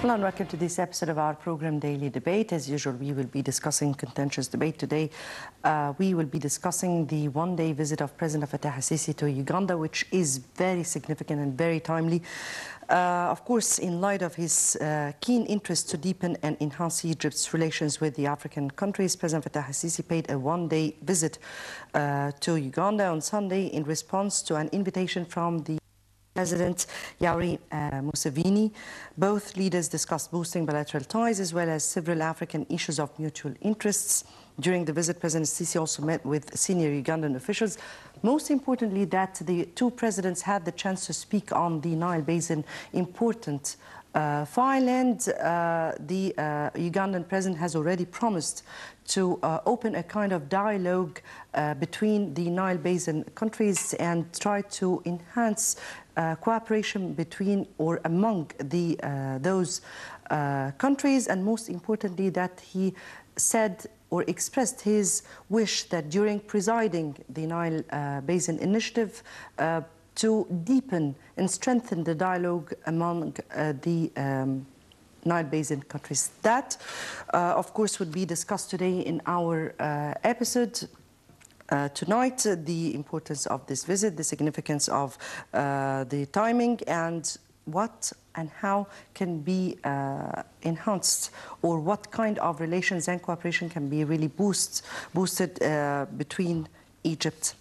Hello and welcome to this episode of our program Daily Debate. As usual, we will be discussing contentious debate today. We will be discussing the one-day visit of President Fattah al-Sisi to Uganda, which is very significant and very timely. Of course, in light of his keen interest to deepen and enhance Egypt's relations with the African countries, President Fattah al-Sisi paid a one-day visit to Uganda on Sunday in response to an invitation from the President Yoweri Museveni. Both leaders discussed boosting bilateral ties as well as several African issues of mutual interests. During the visit, President Sisi also met with senior Ugandan officials. Most importantly, that the two presidents had the chance to speak on the Nile Basin important file, and the Ugandan president has already promised to open a kind of dialogue between the Nile Basin countries and try to enhance cooperation between or among those countries, and most importantly that he said or expressed his wish that during presiding the Nile Basin Initiative to deepen and strengthen the dialogue among the Nile Basin countries. That, of course, would be discussed today in our episode. Tonight, the importance of this visit, the significance of the timing, and what and how can be enhanced, or what kind of relations and cooperation can be really boosted between Egypt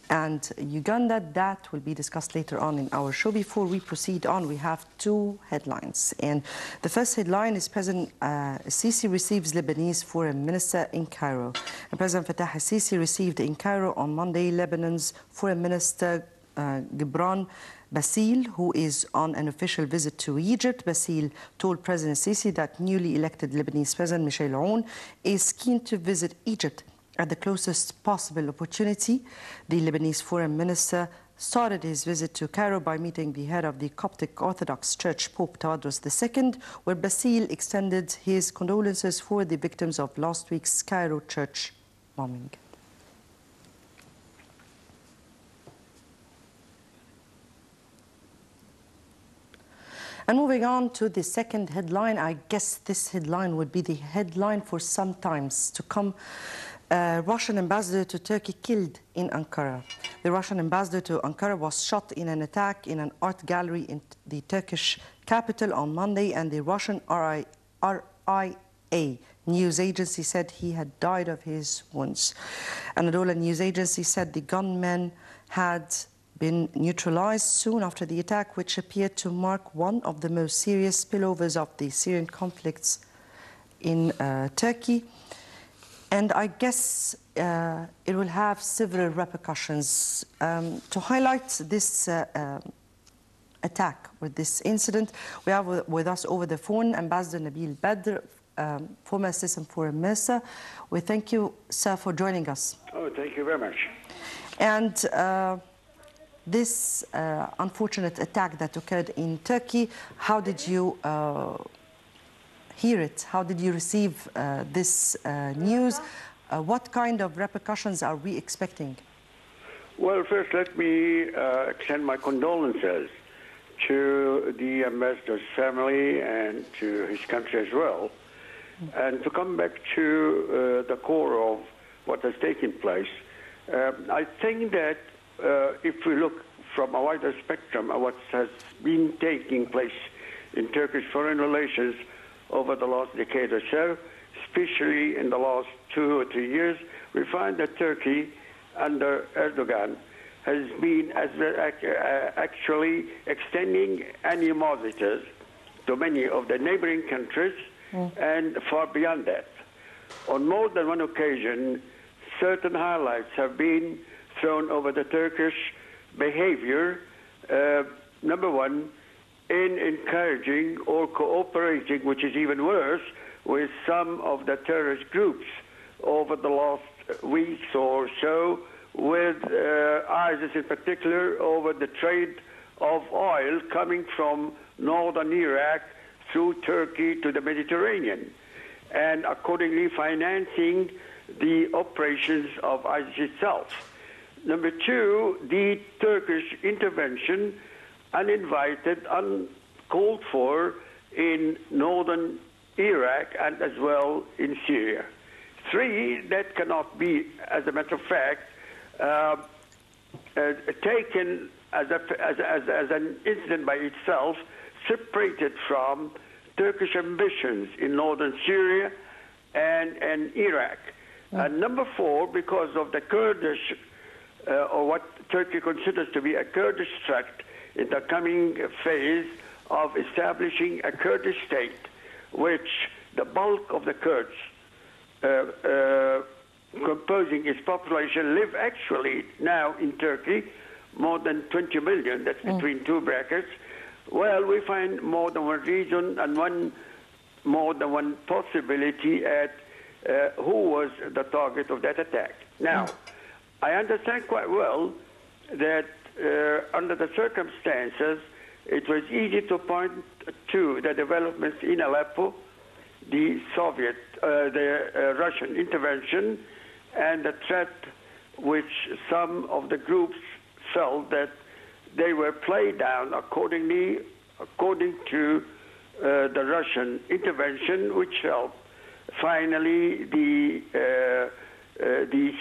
and Uganda. That will be discussed later on in our show. Before we proceed on, we have two headlines. And the first headline is President Sisi receives Lebanese Foreign Minister in Cairo. And President Fattah al-Sisi received in Cairo on Monday Lebanon's Foreign Minister Gibran Bassil, who is on an official visit to Egypt. Bassil told President Sisi that newly elected Lebanese President Michel Aoun is keen to visit Egypt at the closest possible opportunity. The Lebanese Foreign Minister started his visit to Cairo by meeting the head of the Coptic Orthodox Church, Pope Tawadros II, where Bassil extended his condolences for the victims of last week's Cairo church bombing. And moving on to the second headline, I guess this headline would be the headline for some times to come. Russian ambassador to Turkey killed in Ankara. The Russian ambassador to Ankara was shot in an attack in an art gallery in the Turkish capital on Monday, and the Russian RIA news agency said he had died of his wounds. Anadolu news agency said the gunman had been neutralized soon after the attack, which appeared to mark one of the most serious spillovers of the Syrian conflicts in Turkey. And I guess it will have several repercussions. To highlight this attack or this incident, we have with us over the phone Ambassador Nabil Badr, former Assistant Foreign Minister. We thank you, sir, for joining us. Oh, thank you very much. And this unfortunate attack that occurred in Turkey, how did you hear it? How did you receive this news? What kind of repercussions are we expecting? Well, first let me extend my condolences to the ambassador's family and to his country as well. And to come back to the core of what has taken place, I think that if we look from a wider spectrum of what has been taking place in Turkish foreign relations over the last decade or so, especially in the last 2 or 3 years, we find that Turkey under Erdogan has been actually extending animosities to many of the neighboring countries and far beyond that. On more than one occasion, certain highlights have been thrown over the Turkish behavior, number one, in encouraging or cooperating, which is even worse, with some of the terrorist groups over the last weeks or so, with ISIS in particular, over the trade of oil coming from northern Iraq through Turkey to the Mediterranean, and accordingly financing the operations of ISIS itself. Number two, the Turkish intervention, uninvited, uncalled for, in northern Iraq and as well in Syria. 3, that cannot be, as a matter of fact, taken as an incident by itself, separated from Turkish ambitions in northern Syria and Iraq. And number 4, because of the Kurdish, or what Turkey considers to be a Kurdish threat in the coming phase of establishing a Kurdish state, which the bulk of the Kurds composing its population live actually now in Turkey, more than 20 million, that's between two brackets. Well, we find more than one reason and more than one possibility at who was the target of that attack. Now, I understand quite well that under the circumstances, it was easy to point to the developments in Aleppo, the Russian intervention, and the threat which some of the groups felt that they were played down according to the Russian intervention, which helped finally the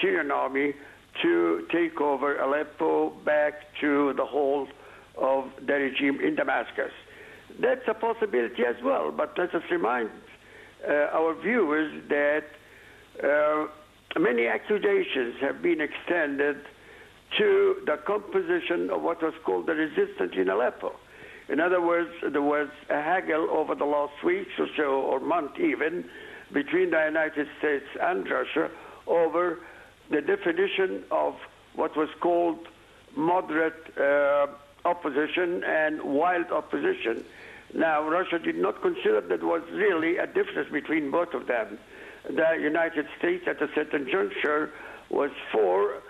Syrian army to take over Aleppo back to the hold of the regime in Damascus. That's a possibility as well, but let us remind our viewers that many accusations have been extended to the composition of what was called the resistance in Aleppo. In other words, there was a haggle over the last weeks or so, or month even, between the United States and Russia over the definition of what was called moderate opposition and wild opposition. Now, Russia did not consider that was really a difference between both of them. The United States, at a certain juncture, was for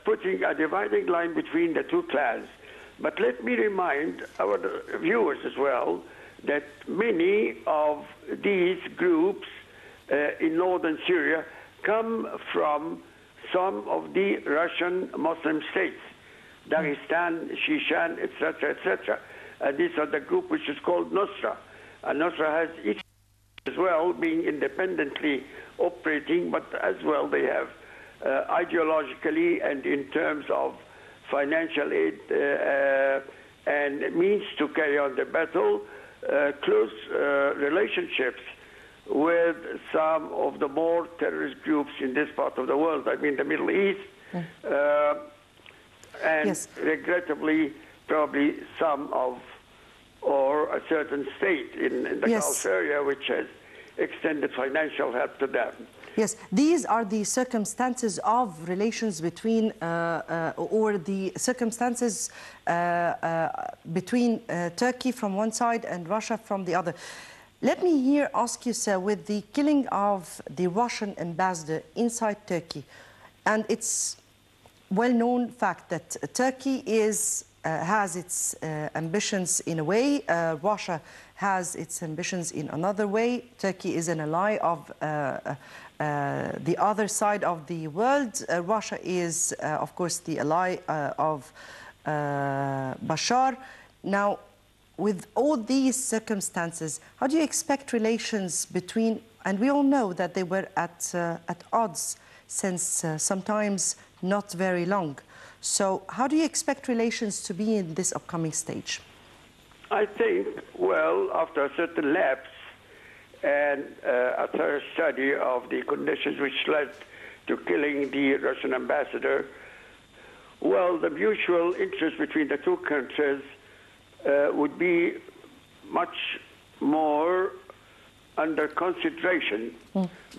putting a dividing line between the two clans. But let me remind our viewers as well that many of these groups in northern Syria come from some of the Russian Muslim states, Dagestan, Shishan, etc., etc. And these are the group which is called Nusra. And Nusra has each as well being independently operating, but as well they have ideologically and in terms of financial aid and means to carry on the battle, close relationships with some of the more terrorist groups in this part of the world, I mean the Middle East, and yes, regrettably probably some of, or a certain state in the yes, Gulf area which has extended financial help to them. Yes, these are the circumstances of relations between, or the circumstances between Turkey from one side and Russia from the other. Let me here ask you, sir, with the killing of the Russian ambassador inside Turkey, and it's well-known fact that Turkey has its ambitions in a way, Russia has its ambitions in another way. Turkey is an ally of the other side of the world. Russia is, of course, the ally of Bashar. Now, with all these circumstances, how do you expect relations between, and we all know that they were at odds since sometimes not very long. So how do you expect relations to be in this upcoming stage? I think, well, after a certain lapse and a thorough study of the conditions which led to killing the Russian ambassador, well, the mutual interest between the two countries would be much more under consideration,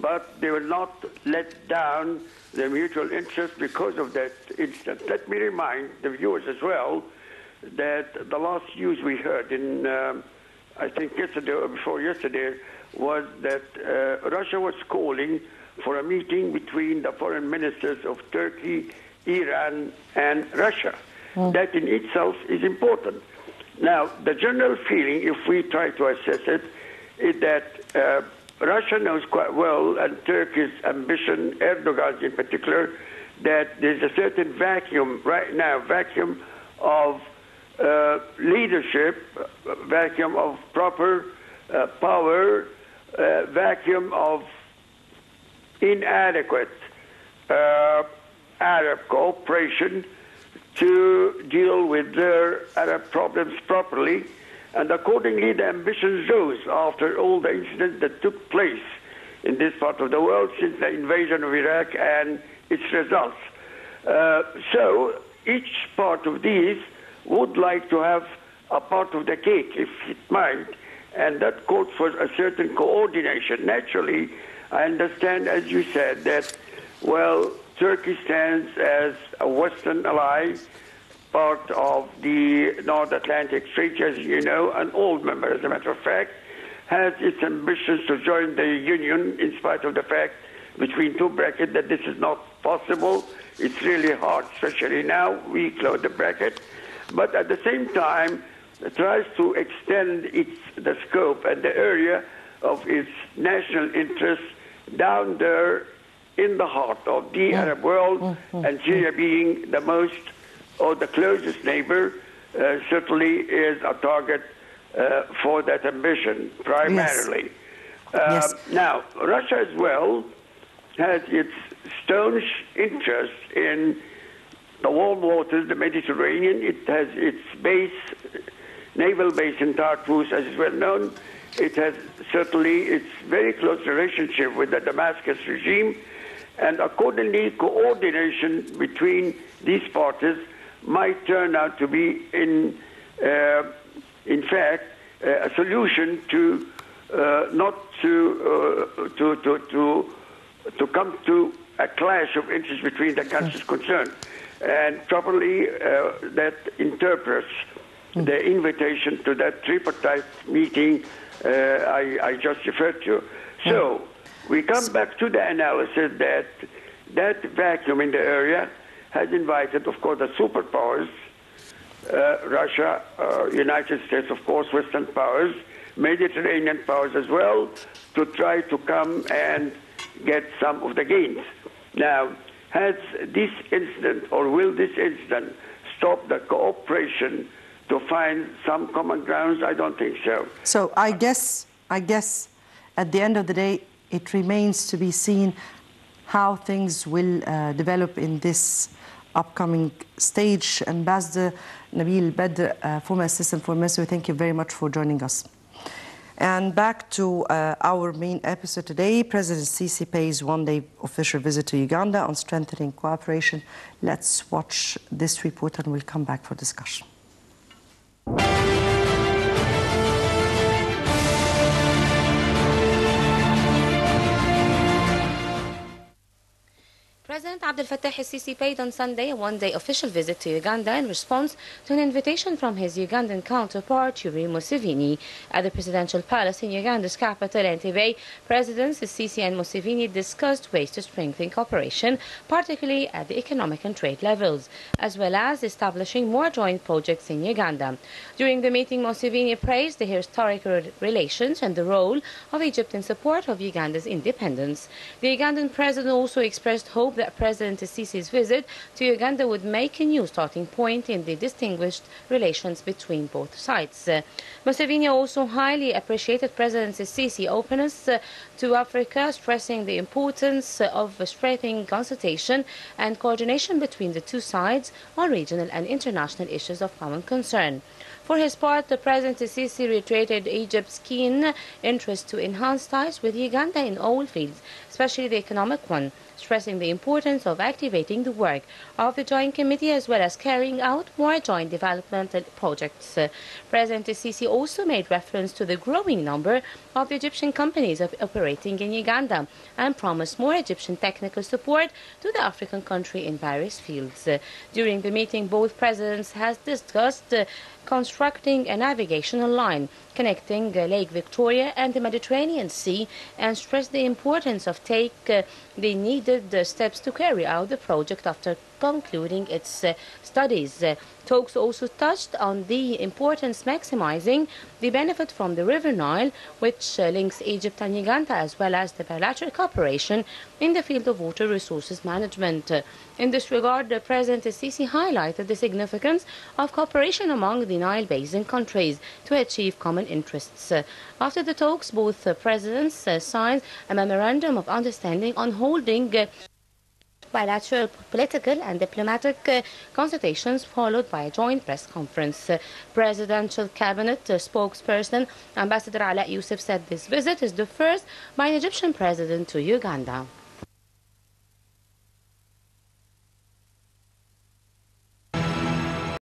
but they will not let down their mutual interest because of that incident. Let me remind the viewers as well that the last news we heard in, I think yesterday or before yesterday, was that Russia was calling for a meeting between the foreign ministers of Turkey, Iran, and Russia. That in itself is important. Now, the general feeling, if we try to assess it, is that Russia knows quite well, and Turkey's ambition, Erdogan's in particular, that there's a certain vacuum right now, vacuum of leadership, vacuum of proper power vacuum of inadequate Arab cooperation to deal with their Arab problems properly. And accordingly, the ambitions rose after all the incidents that took place in this part of the world since the invasion of Iraq and its results. So each part of these would like to have a part of the cake, if it might, and that called for a certain coordination. Naturally, I understand, as you said, that, well, Turkey stands as a Western ally, part of the North Atlantic Treaty, as you know, an old member, as a matter of fact, has its ambitions to join the Union in spite of the fact, between two brackets, that this is not possible. It's really hard, especially now, we close the bracket. But at the same time, it tries to extend the scope and the area of its national interests down there in the heart of the Arab world, and Syria being the most or the closest neighbor, certainly is a target for that ambition, primarily. Yes. Now, Russia as well has its staunch interest in the warm waters, the Mediterranean. It has its naval base in Tartus, as is well known. It has certainly its very close relationship with the Damascus regime, and accordingly, coordination between these parties might turn out to be, in fact, a solution to not to come to a clash of interests between the countries concerned, and properly that interprets the invitation to that tripartite meeting I just referred to. So we come back to the analysis that that vacuum in the area has invited, of course, the superpowers, Russia, United States, of course, Western powers, Mediterranean powers as well, to try to come and get some of the gains. Now, has this incident, or will this incident, stop the cooperation to find some common grounds? I don't think so. So I guess at the end of the day, it remains to be seen how things will develop in this upcoming stage. Ambassador Nabil Badr, former Assistant Foreign Minister, thank you very much for joining us. And back to our main episode today. President Sisi pays one-day official visit to Uganda on strengthening cooperation. Let's watch this report and we'll come back for discussion. President Abdel Fattah el-Sisi paid on Sunday a one-day official visit to Uganda in response to an invitation from his Ugandan counterpart, Yoweri Museveni. At the presidential palace in Uganda's capital, Entebbe, Presidents el-Sisi and Museveni discussed ways to strengthen cooperation, particularly at the economic and trade levels, as well as establishing more joint projects in Uganda. During the meeting, Museveni praised the historical relations and the role of Egypt in support of Uganda's independence. The Ugandan president also expressed hope that President el-Sisi's visit to Uganda would make a new starting point in the distinguished relations between both sides. Museveni also highly appreciated President el-Sisi's openness to Africa, stressing the importance of strengthening consultation and coordination between the two sides on regional and international issues of common concern. For his part, the President el-Sisi reiterated Egypt's keen interest to enhance ties with Uganda in all fields, especially the economic one, stressing the importance of activating the work of the Joint Committee as well as carrying out more joint development projects. President el-Sisi also made reference to the growing number of Egyptian companies operating in Uganda and promised more Egyptian technical support to the African country in various fields. During the meeting, both presidents has discussed constructing a navigational line connecting Lake Victoria and the Mediterranean Sea and stressed the importance of taking the needed steps to carry out the project after concluding its studies. Talks also touched on the importance maximizing the benefit from the River Nile, which links Egypt and Uganda, as well as the bilateral cooperation in the field of water resources management. In this regard, President Sisi highlighted the significance of cooperation among the Nile Basin countries to achieve common interests. After the talks, both presidents signed a memorandum of understanding on holding bilateral political and diplomatic consultations, followed by a joint press conference. Presidential cabinet spokesperson Ambassador Ala Youssef said this visit is the first by an Egyptian president to Uganda.